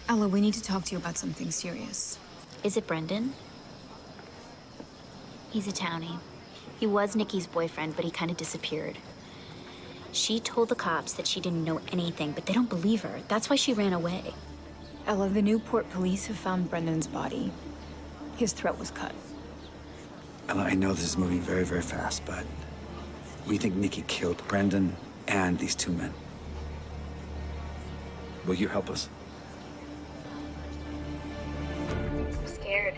Ella, we need to talk to you about something serious. Is it Brendan? He's a townie. He was Nikki's boyfriend, but he kind of disappeared. She told the cops that she didn't know anything, but they don't believe her. That's why she ran away. Ella, the Newport police have found Brendan's body. His throat was cut. Ella, I know this is moving very, very fast, but we think Nikki killed Brendan and these two men. Will you help us? I'm scared.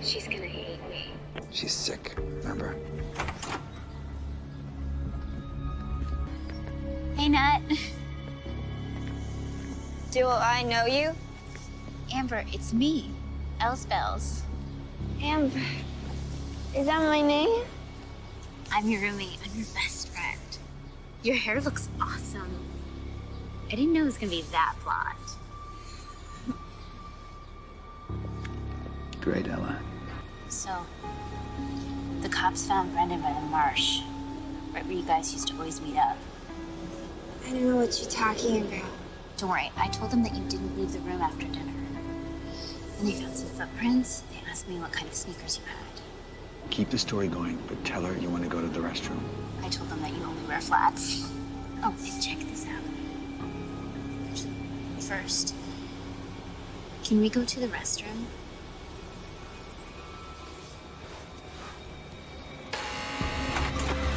She's gonna hate me. She's sick, remember? Hey, Nut. Do I know you? Amber, it's me. Elsbells. Amber. Is that my name? I'm your roommate. I'm your best friend. Your hair looks awesome. I didn't know it was gonna be that blonde. Great, Ella. So, the cops found Brendan by the marsh, right where you guys used to always meet up. I don't know what you're talking about. Don't worry, I told them that you didn't leave the room after dinner. And they found some footprints. They asked me what kind of sneakers you had. Keep the story going, but tell her you want to go to the restroom. I told them that you only wear flats. Oh, and check this out. First, can we go to the restroom?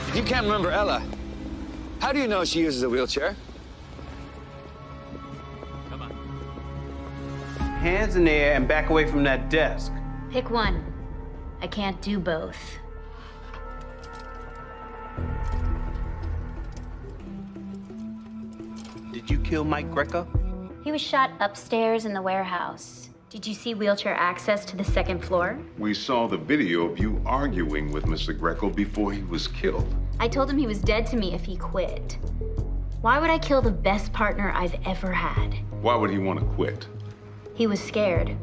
If you can't remember Ella, how do you know she uses a wheelchair? Hands in the air and back away from that desk. Pick one. I can't do both. Did you kill Mike Greco? He was shot upstairs in the warehouse. Did you see wheelchair access to the second floor? We saw the video of you arguing with Mr. Greco before he was killed. I told him he was dead to me if he quit. Why would I kill the best partner I've ever had? Why would he want to quit? He was scared.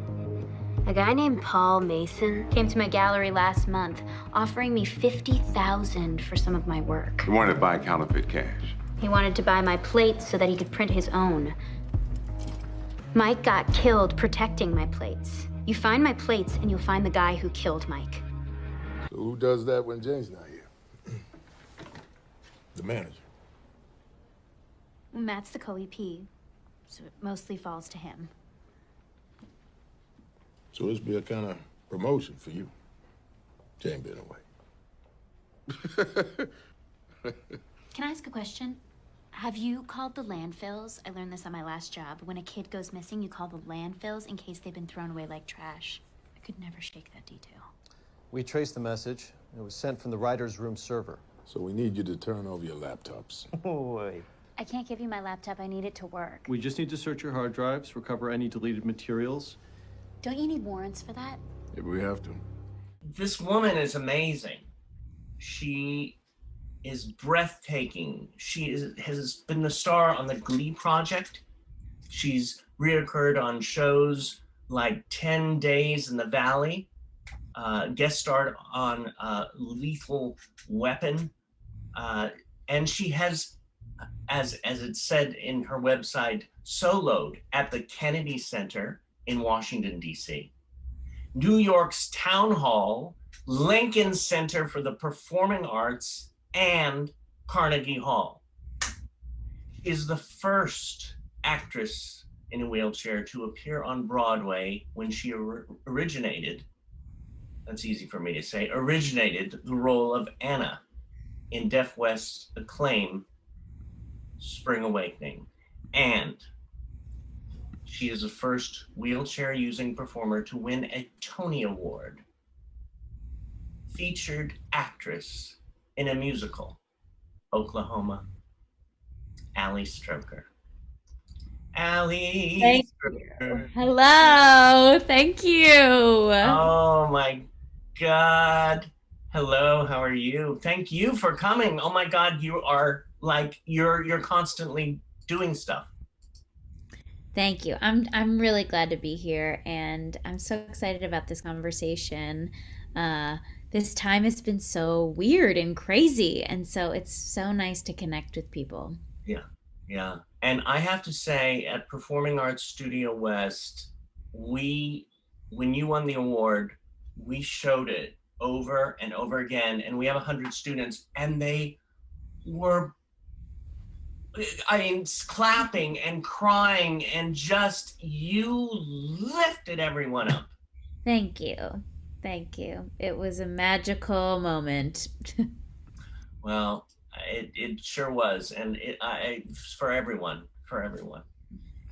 A guy named Paul Mason came to my gallery last month, offering me $50,000 for some of my work. He wanted to buy counterfeit cash. He wanted to buy my plates so that he could print his own. Mike got killed protecting my plates. You find my plates and you'll find the guy who killed Mike. So who does that when Jane's not here? The manager. Matt's the co-EP, so it mostly falls to him. So this be a kind of promotion for you. Jane been away. Can I ask a question? Have you called the landfills? I learned this on my last job. When a kid goes missing, you call the landfills in case they've been thrown away like trash. I could never shake that detail. We traced the message. It was sent from the writer's room server. So we need you to turn over your laptops. Oh, wait. I can't give you my laptop. I need it to work. We just need to search your hard drives, recover any deleted materials. Don't you need warrants for that? If we have to. This woman is amazing. She is breathtaking. Has been the star on the Glee project. She's reoccurred on shows like 10 Days in the Valley, guest starred on Lethal Weapon, and she has, as it said in her website, soloed at the Kennedy Center in Washington, D.C., New York's Town Hall, Lincoln Center for the Performing Arts, and Carnegie Hall. She is the first actress in a wheelchair to appear on Broadway when she originated, that's easy for me to say, originated the role of Anna in Deaf West's acclaim Spring Awakening. And she is the first wheelchair-using performer to win a Tony Award. Featured actress in a musical, Oklahoma, Ali Stroker. Ali Thank Stroker. Hello, thank you. Oh my God. Hello, how are you? Thank you for coming. Oh my God, you are like, you're constantly doing stuff. Thank you. I'm really glad to be here, and I'm so excited about this conversation. This time has been so weird and crazy, and so it's so nice to connect with people. Yeah. Yeah. And I have to say, at Performing Arts Studio West, we, when you won the award, we showed it over and over again. And we have 100 students, and they were, I mean, clapping and crying, and just you lifted everyone up. Thank you. Thank you. It was a magical moment. Well, it sure was. And for everyone, for everyone.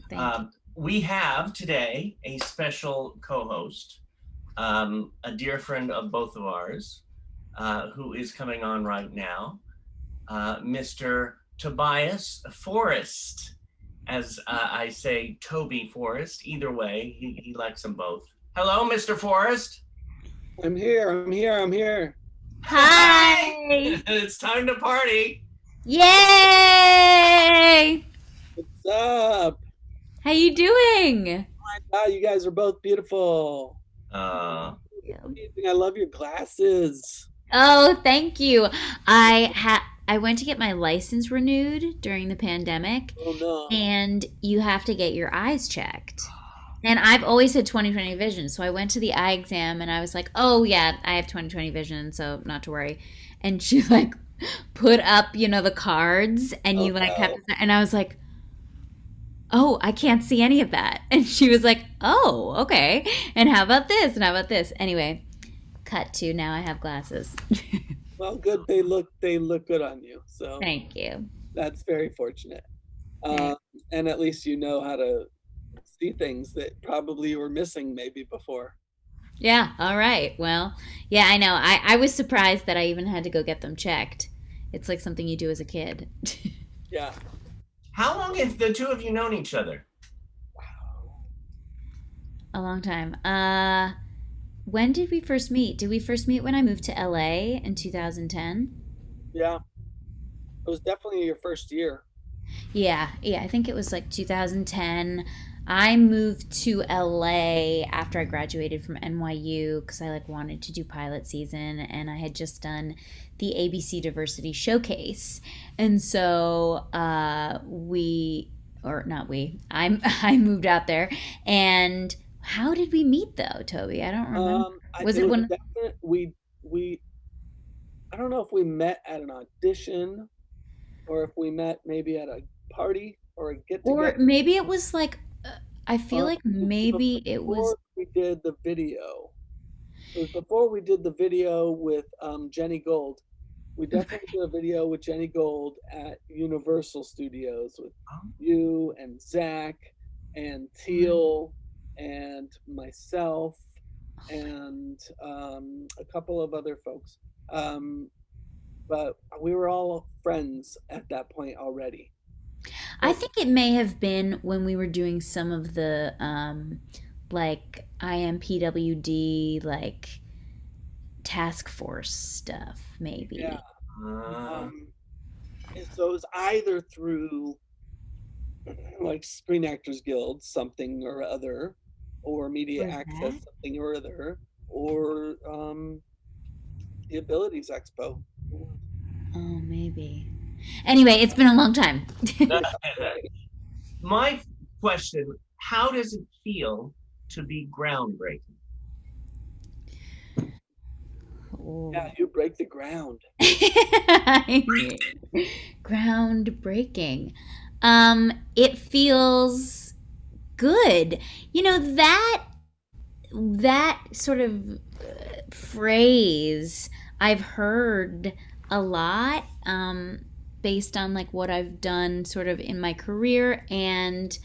Thank you. We have today a special co-host, a dear friend of both of ours, who is coming on right now, Mr. Tobias Forrest. As I say, Toby Forrest. Either way, he likes them both. Hello, Mr. Forrest. I'm here. I'm here. I'm here. Hi! It's time to party. Yay! What's up? How you doing? Oh my God, you guys are both beautiful. Amazing. I love your glasses. Oh, thank you. I went to get my license renewed during the pandemic, Oh no. and you have to get your eyes checked. And I've always had 20/20 vision, so I went to the eye exam and I was like, "Oh yeah, I have 20/20 vision, so not to worry." And she like put up, the cards, and you like have to, and I was like, "Oh, I can't see any of that." And she was like, "Oh, okay. And how about this? And how about this?" Anyway, cut to now I have glasses. Well, good. They look good on you. So Thank you. that's very fortunate. Thank- And at least you know how to see things that probably you were missing maybe before. Yeah, all right. Well, yeah, I know. I was surprised that I even had to go get them checked. It's like something you do as a kid. Yeah. How long have the two of you known each other? A long time. When did we first meet? Did we first meet when I moved to LA in 2010? Yeah. It was definitely your first year. Yeah, I think it was like 2010. I moved to LA after I graduated from NYU because I like wanted to do pilot season, and I had just done the ABC Diversity Showcase. And so or not we, I moved out there. And how did we meet though, Toby? I don't remember. Was it when we I don't know if we met at an audition or if we met maybe at a party or a get or together. maybe it was like I feel like maybe it was Before we did the video. It was before we did the video with Jenny Gold. We definitely did a video with Jenny Gold at Universal Studios with you and Zach and Teal and myself and a couple of other folks. But we were all friends at that point already. I think it may have been when we were doing some of the like IMPWD like task force stuff maybe. Yeah. And so it was either through like Screen Actors Guild, something or other, or Media Was Access, that? something or other, or the Abilities Expo. Oh, maybe. Anyway, it's been a long time. My question, how does it feel to be groundbreaking? Yeah, you break the ground. Groundbreaking. It feels good. That sort of phrase I've heard a lot based on like what I've done sort of in my career, and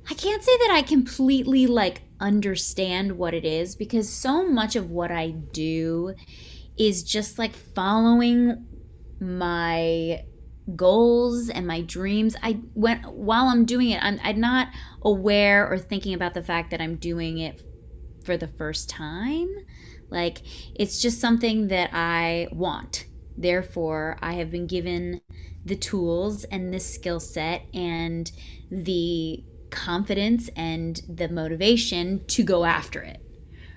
I can't say that I completely like understand what it is because so much of what I do is just like following my goals and my dreams. While I'm doing it, I'm not aware or thinking about the fact that I'm doing it for the first time. Like it's just something that I want. Therefore, I have been given the tools and the skill set and the confidence and the motivation to go after it,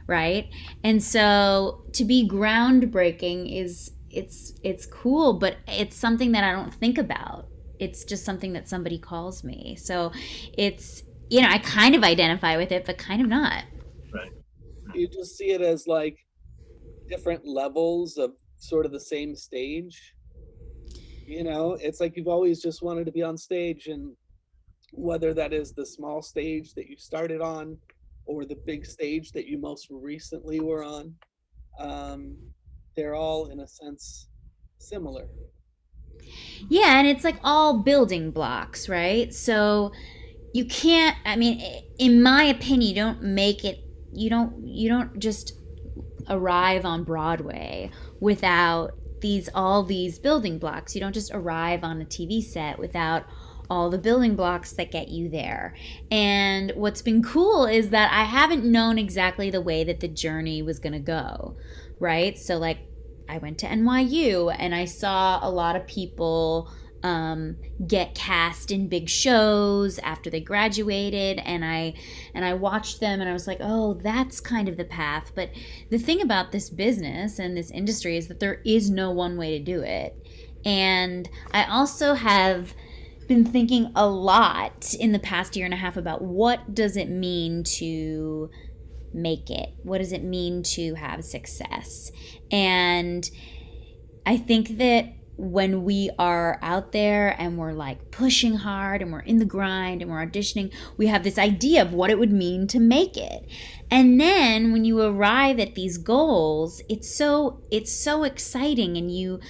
right? And so to be groundbreaking is it's cool, but it's something that I don't think about it's just something that somebody calls me. So it's, you know, I kind of identify with it, but kind of not. Right. You just see it as like different levels of sort of the same stage. You know, it's like you've always just wanted to be on stage, and whether that is the small stage that you started on or the big stage that you most recently were on, they're all in a sense similar. Yeah, and it's like all building blocks, right? So you can't, I mean, in my opinion, you don't make it, you don't just arrive on Broadway without all these building blocks. You don't just arrive on a TV set without all the building blocks that get you there. And what's been cool is that I haven't known exactly the way that the journey was going to go, right? So like I went to NYU and I saw a lot of people get cast in big shows after they graduated, and I watched them and I was like, oh, that's kind of the path. But the thing about this business and this industry is that there is no one way to do it. And I also have been thinking a lot in the past year and a half about what does it mean to make it? What does it mean to have success? And I think that when we are out there and we're like pushing hard and we're in the grind and we're auditioning, we have this idea of what it would mean to make it. And then when you arrive at these goals, it's so exciting, and you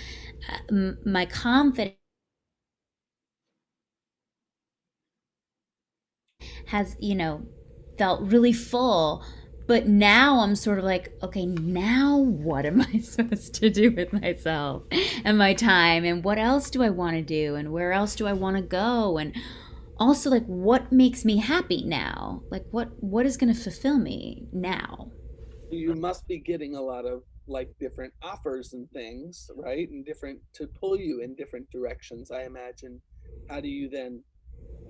my confidence has, you know, felt really full. But now I'm sort of like, okay, now what am I supposed to do with myself and my time? And what else do I want to do? And where else do I want to go? And also, like, what makes me happy now? Like, what is going to fulfill me now? You must be getting a lot of like different offers and things, right? And different to pull you in different directions, I imagine. How do you then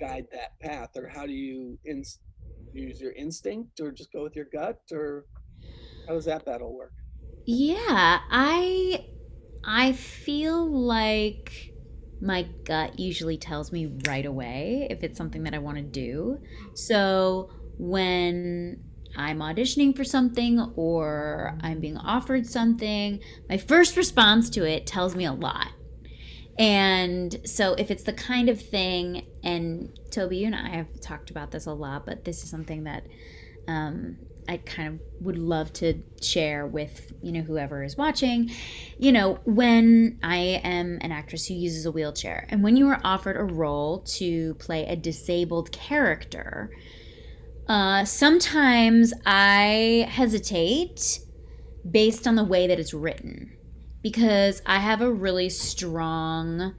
guide that path, or how do you use your instinct, or just go with your gut, or how does that battle work? Yeah, I feel like my gut usually tells me right away if it's something that I want to do. So when I'm auditioning for something or I'm being offered something, my first response to it tells me a lot. And so if it's the kind of thing, and Toby, you and I have talked about this a lot, but this is something that I kind of would love to share with, you know, whoever is watching. You know, when I am an actress who uses a wheelchair, and when you are offered a role to play a disabled character, sometimes I hesitate based on the way that it's written, because I have a really strong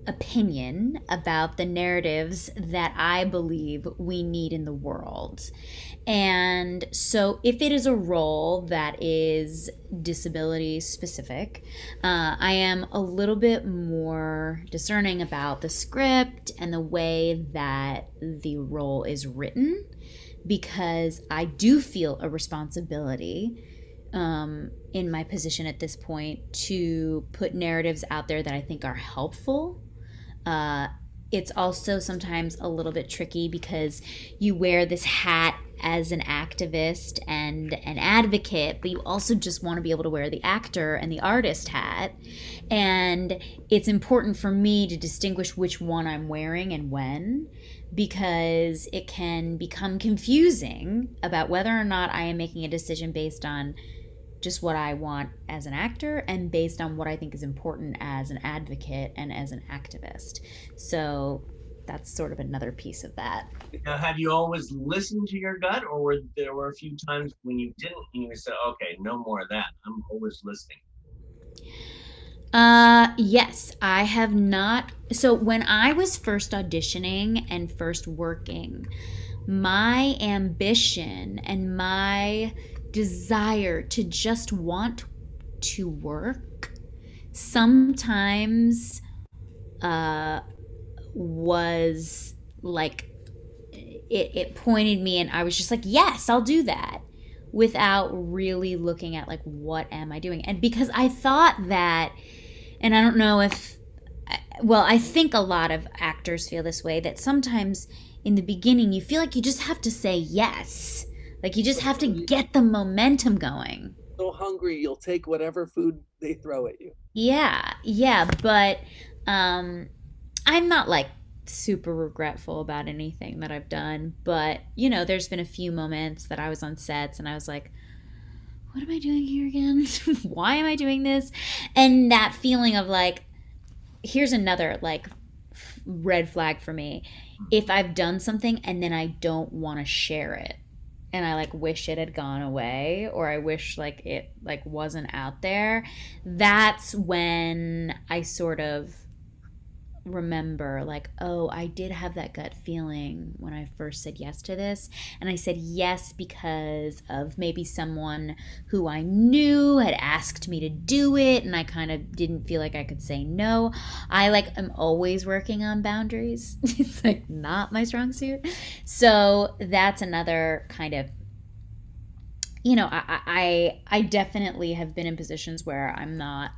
opinion about the narratives that I believe we need in the world. And so if it is a role that is disability specific, I am a little bit more discerning about the script and the way that the role is written, because I do feel a responsibility in my position at this point to put narratives out there that I think are helpful. It's also sometimes a little bit tricky because you wear this hat as an activist and an advocate, but you also just want to be able to wear the actor and the artist hat. And it's important for me to distinguish which one I'm wearing and when, because it can become confusing about whether or not I am making a decision based on just what I want as an actor and based on what I think is important as an advocate and as an activist. So that's sort of another piece of that. Now, have you always listened to your gut, or were there a few times when you didn't and you said, okay, no more of that, I'm always listening? Yes, I have not. So when I was first auditioning and first working, my ambition and my desire to just want to work sometimes was like it pointed me, and I was just like, yes, I'll do that, without really looking at like, what am I doing? And because I thought that And I don't know if, well, I think a lot of actors feel this way, that sometimes in the beginning you feel like you just have to say yes. Like you just have to get the momentum going. So hungry, you'll take whatever food they throw at you. Yeah, but I'm not like super regretful about anything that I've done, but there's been a few moments that I was on sets and I was like, what am I doing here again? Why am I doing this? And that feeling of like, here's another like red flag for me. If I've done something and then I don't want to share it and I like wish it had gone away, or I wish like it like wasn't out there, that's when I sort of remember like, oh, I did have that gut feeling when I first said yes to this, and I said yes because of maybe someone who I knew had asked me to do it and I kind of didn't feel like I could say no. I like am always working on boundaries. It's like not my strong suit. So that's another kind of, I definitely have been in positions where I'm not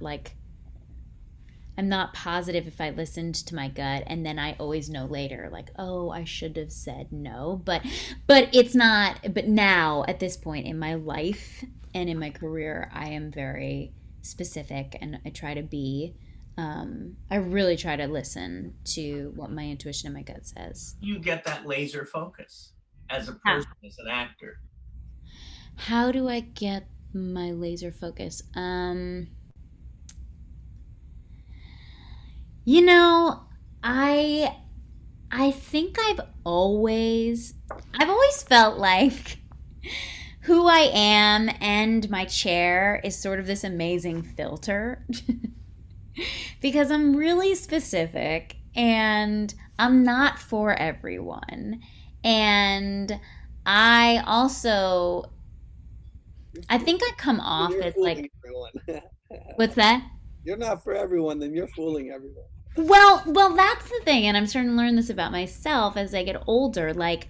positive if I listened to my gut, and then I always know later like, oh, I should have said no. But it's not, but now at this point in my life and in my career, I am very specific, and I try to be I really try to listen to what my intuition and my gut says. You get that laser focus as a person, as an actor. How do I get my laser focus? I think I've always felt like who I am and my chair is sort of this amazing filter because I'm really specific and I'm not for everyone. And I think I come off as like, what's that? You're not for everyone, then you're fooling everyone. Well, that's the thing, and I'm starting to learn this about myself as I get older. Like,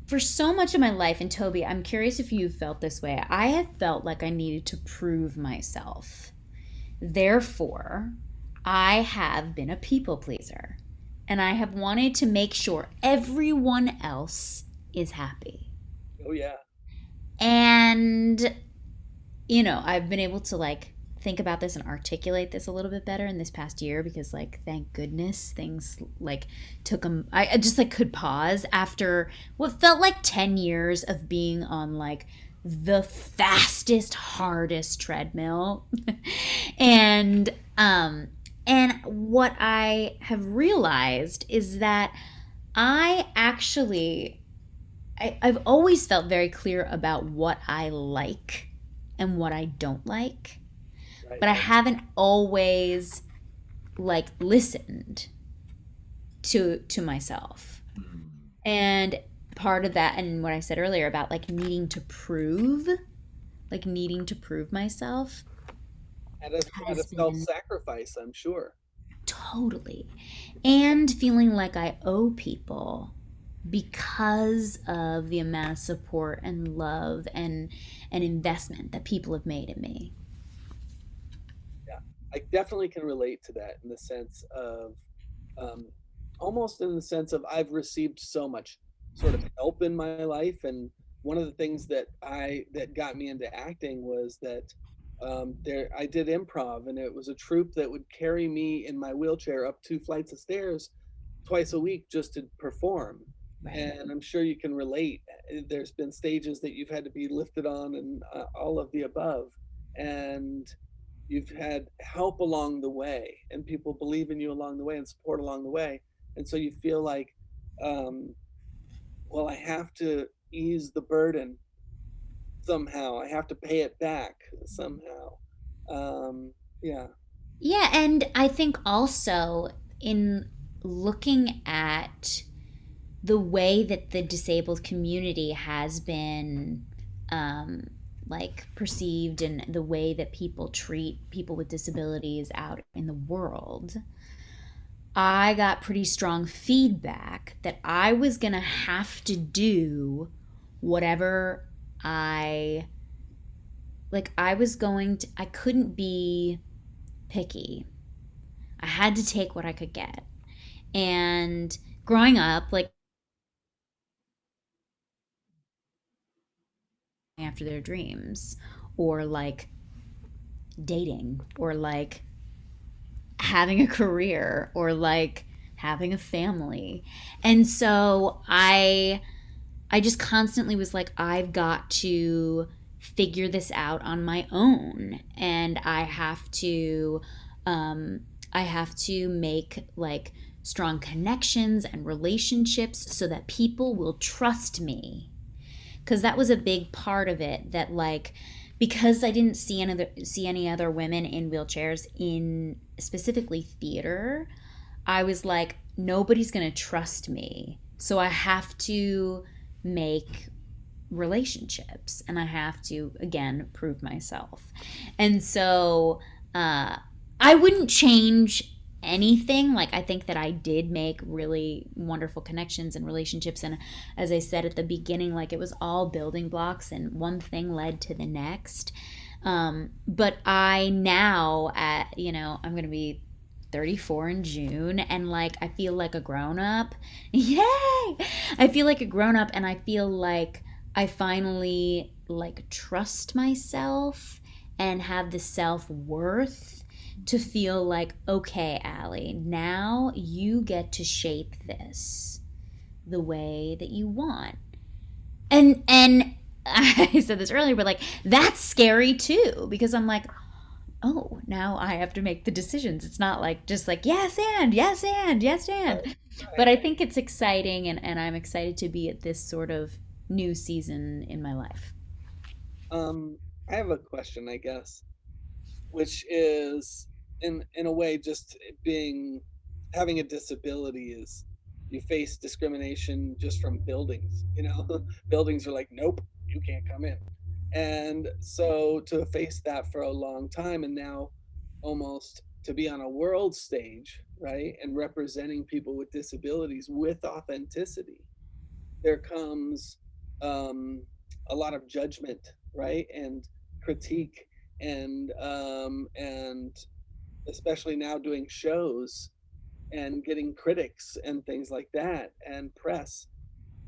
for so much of my life, and Toby, I'm curious if you felt this way. I have felt like I needed to prove myself. Therefore, I have been a people pleaser, and I have wanted to make sure everyone else is happy. Oh, yeah. And, I've been able to like think about this and articulate this a little bit better in this past year because like thank goodness things like I just like could pause after what felt like 10 years of being on like the fastest, hardest treadmill. and what I have realized is that I've always felt very clear about what I like and what I don't like. Right. But I haven't always like listened to myself. And part of that, and what I said earlier about like needing to prove myself. And a self-sacrifice, I'm sure. Totally. And feeling like I owe people because of the amount of support and love and investment that people have made in me. Yeah, I definitely can relate to that in the sense of, almost in the sense of I've received so much sort of help in my life. And one of the things that got me into acting was that I did improv, and it was a troupe that would carry me in my wheelchair up 2 flights of stairs twice a week just to perform. Right. And I'm sure you can relate. There's been stages that you've had to be lifted on and all of the above. And you've had help along the way, and people believe in you along the way and support along the way. And so you feel like, well, I have to ease the burden somehow. I have to pay it back somehow. Yeah. Yeah, and I think also in looking at the way that the disabled community has been like perceived and the way that people treat people with disabilities out in the world, I got pretty strong feedback that I was gonna have to do whatever I couldn't be picky. I had to take what I could get. And growing up, like, after their dreams, or like dating, or like having a career, or like having a family. And so I just constantly was like, I've got to figure this out on my own, and I have to make like strong connections and relationships so that people will trust me, because that was a big part of it, that like, because I didn't see any other women in wheelchairs in specifically theater, I was like, nobody's going to trust me. So I have to make relationships, and I have to, again, prove myself. And so I wouldn't change anything. Like, I think that I did make really wonderful connections and relationships. And as I said at the beginning, like, it was all building blocks, and one thing led to the next. But I now, I'm going to be 34 in June, and like I feel like a grown up. Yay! I feel like a grown up, and I feel like I finally like trust myself and have the self-worth to feel like, okay, Allie, now you get to shape this the way that you want. And I said this earlier, but like that's scary too, because I'm like, oh, now I have to make the decisions. It's not like just like yes and yes and yes and. Right. But I think it's exciting, and I'm excited to be at this sort of new season in my life. I have a question, I guess, which is in a way just being having a disability is you face discrimination just from buildings, you know. Buildings are like, nope, you can't come in. And so to face that for a long time, and now almost to be on a world stage, right, and representing people with disabilities with authenticity, there comes um, a lot of judgment, right, and critique, and especially now doing shows and getting critics and things like that and press.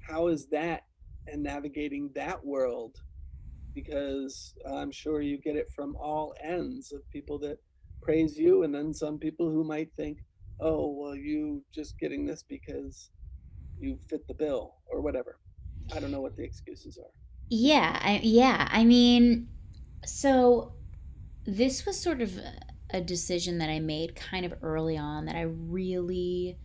How is that and navigating that world? Because I'm sure you get it from all ends of people that praise you, and then some people who might think, oh, well, you just getting this because you fit the bill or whatever. I don't know what the excuses are. Yeah. I mean, so this was sort of a decision that I made kind of early on, that I really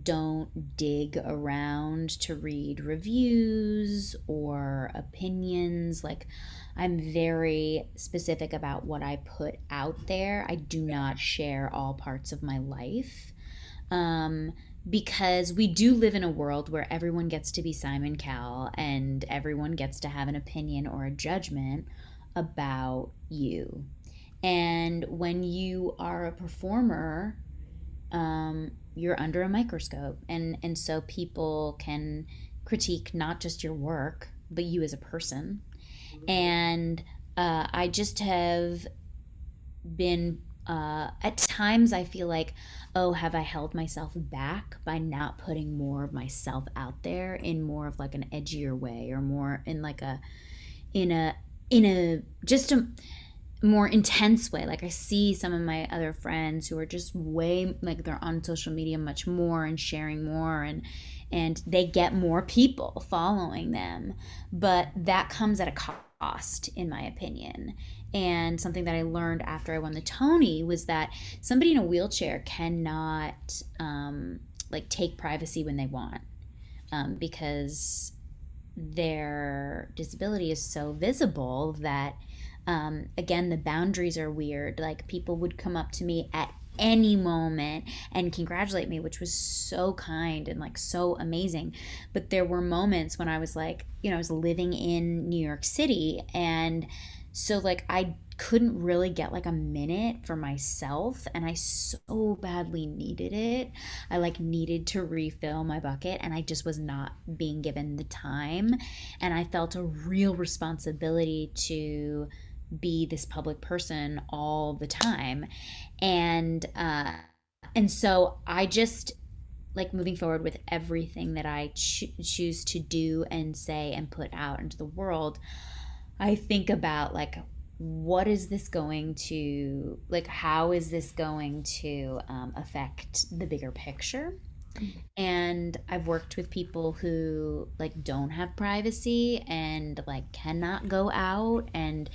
don't dig around to read reviews or opinions. Like, I'm very specific about what I put out there. I do not share all parts of my life. Um, because we do live in a world where everyone gets to be Simon Cowell, and everyone gets to have an opinion or a judgment about you. And when you are a performer, you're under a microscope, and so people can critique not just your work, but you as a person. And I just have been at times I feel like, oh, have I held myself back by not putting more of myself out there in more of like an edgier way, or more in like a in a in a just a more intense way. Like, I see some of my other friends who are just way, like, they're on social media much more and sharing more, and they get more people following them, but that comes at a cost, in my opinion. And something that I learned after I won the Tony was that somebody in a wheelchair cannot like take privacy when they want, because their disability is so visible that again, the boundaries are weird. Like, people would come up to me at any moment and congratulate me, which was so kind and like so amazing. But there were moments when I was like, I was living in New York City, and so like I couldn't really get like a minute for myself, and I so badly needed it. I like needed to refill my bucket, and I just was not being given the time, and I felt a real responsibility to be this public person all the time. And so I just, like, moving forward with everything that I choose to do and say and put out into the world, I think about, like, what is this going to, like, how is this going to affect the bigger picture? And I've worked with people who, like, don't have privacy and, like, cannot go out, and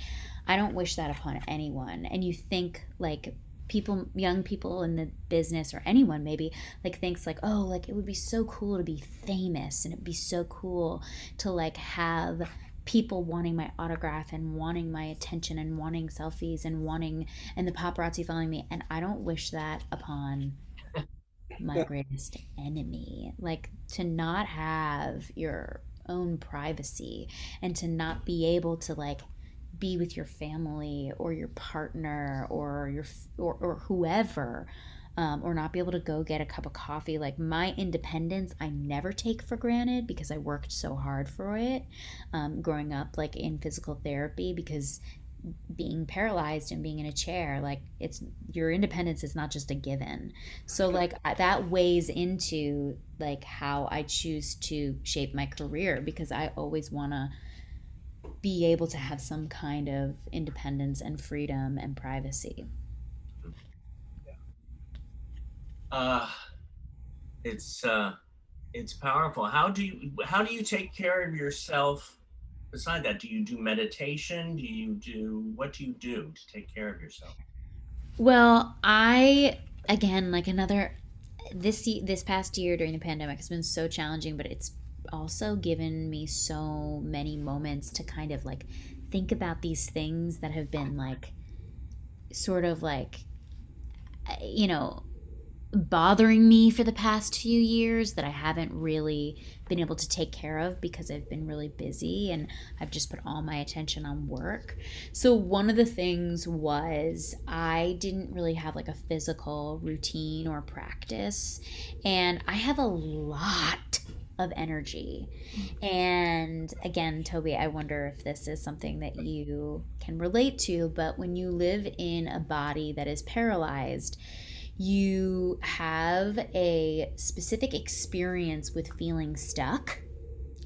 I don't wish that upon anyone. And you think, like, people, young people in the business, or anyone maybe, like, thinks like, oh, like, it would be so cool to be famous, and it'd be so cool to, like, have people wanting my autograph and wanting my attention and wanting selfies and wanting, and the paparazzi following me. And I don't wish that upon my greatest enemy. Like, to not have your own privacy and to not be able to, like, be with your family or your partner or or whoever, or not be able to go get a cup of coffee. Like, my independence I never take for granted, because I worked so hard for it, growing up, like, in physical therapy, because being paralyzed and being in a chair, like, it's, your independence is not just a given. So, like, that weighs into, like, how I choose to shape my career, because I always want to be able to have some kind of independence and freedom and privacy. Uh, it's it's powerful. How do you take care of yourself? Beside that, do you do meditation? What do you do to take care of yourself? Well, I, again, like, another, this past year during the pandemic has been so challenging, but it's also given me so many moments to kind of, like, think about these things that have been, like, sort of, like, you know, bothering me for the past few years, that I haven't really been able to take care of because I've been really busy and I've just put all my attention on work. So one of the things was, I didn't really have, like, a physical routine or practice, and I have a lot of energy. And again, Toby, I wonder if this is something that you can relate to, but when you live in a body that is paralyzed, you have a specific experience with feeling stuck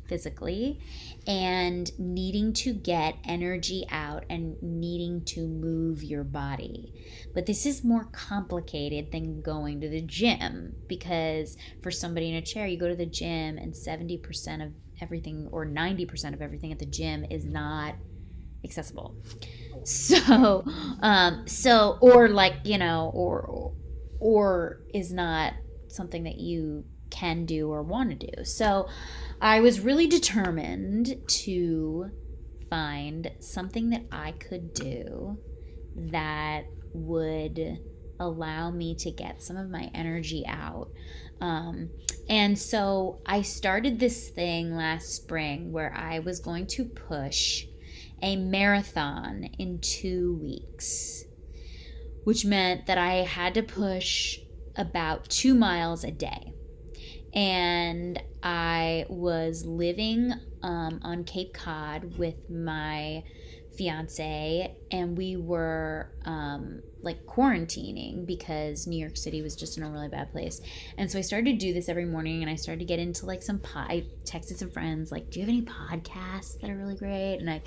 physically and needing to get energy out and needing to move your body. But this is more complicated than going to the gym, because for somebody in a chair, you go to the gym and 70% of everything, or 90% of everything at the gym, is not accessible. So, or, like, or is not something that you can do or want to do. So I was really determined to find something that I could do that would allow me to get some of my energy out. And so I started this thing last spring where I was going to push a marathon in 2 weeks, which meant that I had to push about 2 miles a day. And I was living on Cape Cod with my fiance, and we were like, quarantining because New York City was just in a really bad place. And so I started to do this every morning, and I started to get into, like, I texted some friends, like, do you have any podcasts that are really great? And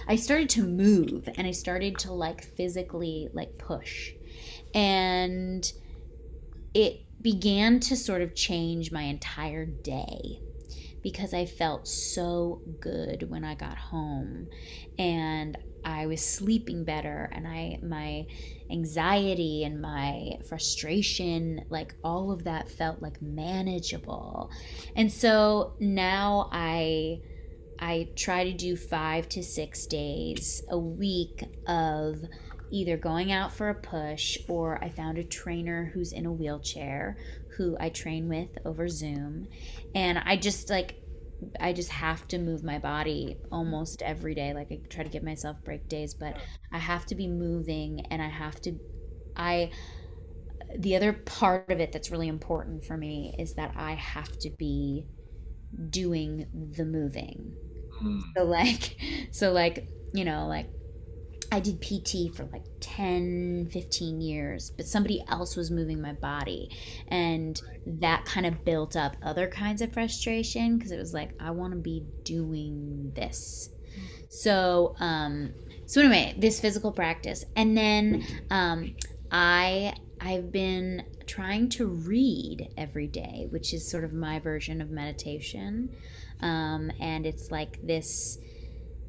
I started to move, and I started to, like, physically, like, push. And it began to sort of change my entire day, because I felt so good when I got home, and I was sleeping better, and my anxiety and my frustration, like, all of that felt, like, manageable. And so now I try to do 5 to 6 days a week of either going out for a push, or I found a trainer who's in a wheelchair who I train with over Zoom. And I just have to move my body almost every day. Like, I try to give myself break days, but I have to be moving, and I the other part of it that's really important for me is that I have to be doing the moving. So, like, like, I did PT for like 10, 15 years, but somebody else was moving my body. And that kind of built up other kinds of frustration because it was like, I want to be doing this. So, so anyway, this physical practice. And then I've been trying to read every day, which is sort of my version of meditation. And it's like this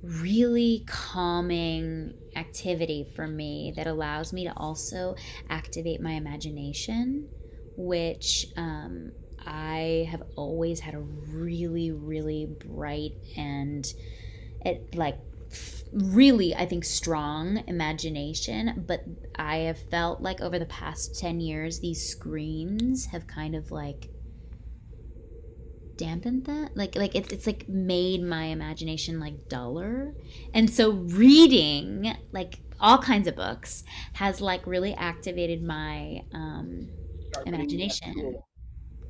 really calming activity for me that allows me to also activate my imagination, which I have always had a really, really bright and really, I think, strong imagination. But I have felt like over the past 10 years, these screens have kind of like dampened that, like it's like made my imagination like duller. And so reading like all kinds of books has like really activated my imagination.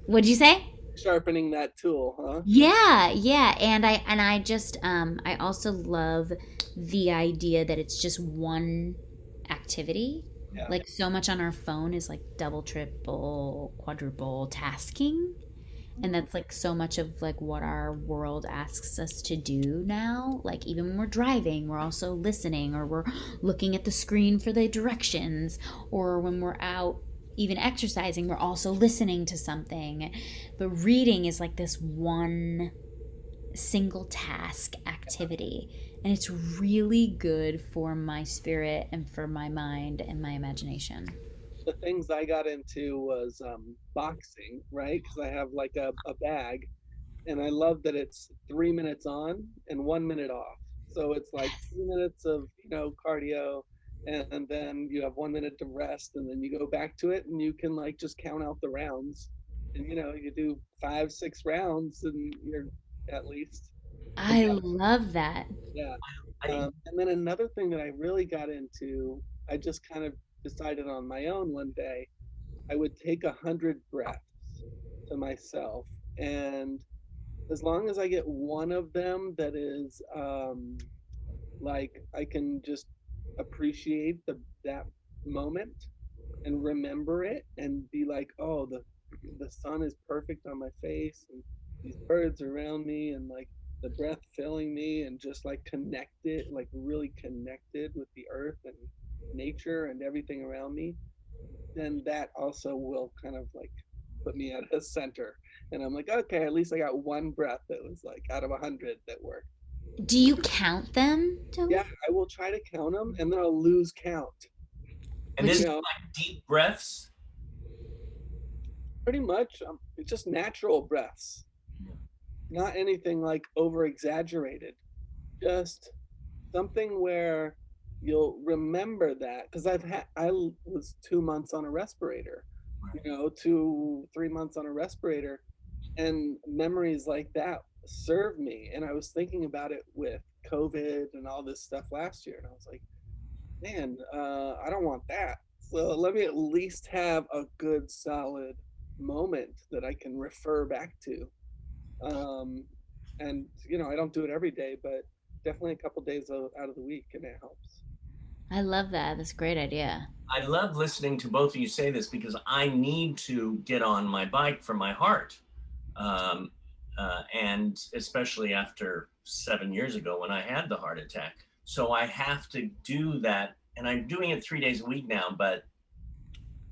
What'd you say? Sharpening that tool, huh? Yeah, and I just I also love the idea that it's just one activity. Yeah. Like so much on our phone is like double, triple, quadruple tasking. And that's like so much of like what our world asks us to do now. Like even when we're driving, we're also listening, or we're looking at the screen for the directions, or when we're out even exercising, we're also listening to something. But reading is like this one single task activity, and it's really good for my spirit and for my mind and my imagination. The things I got into was boxing, right? Because I have like a bag, and I love that it's 3 minutes on and 1 minute off. So it's like 2 minutes of cardio, and then you have 1 minute to rest, and then you go back to it, and you can like just count out the rounds, and you do 5, 6 rounds, and you're at least I love that. yeah. And then another thing that I really got into, I just kind of decided on my own one day, I would take 100 breaths to myself. And as long as I get one of them that is like I can just appreciate that moment and remember it and be like, oh, the sun is perfect on my face and these birds around me and like the breath filling me and just like connected, like really connected with the earth and nature and everything around me, then that also will kind of like put me at a center. And I'm like, okay, at least I got one breath that was like out of 100 that worked. Do you count them, Toby? Yeah, I will try to count them and then I'll lose count. And this is like deep breaths? Pretty much. It's just natural breaths. Not anything like over exaggerated. Just something where you'll remember that. Because I was 2 months on a respirator, 2-3 months on a respirator, and memories like that serve me. And I was thinking about it with COVID and all this stuff last year, and I was like, man, I don't want that. So let me at least have a good solid moment that I can refer back to. And I don't do it every day, but definitely a couple days out of the week, and it helps. I love that. That's a great idea. I love listening to both of you say this because I need to get on my bike for my heart. And especially after 7 years ago when I had the heart attack. So I have to do that. And I'm doing it 3 days a week now, but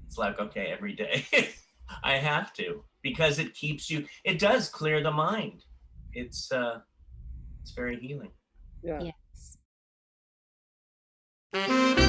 it's like, okay, every day I have to, because it does clear the mind. It's very healing. Yeah. Yes.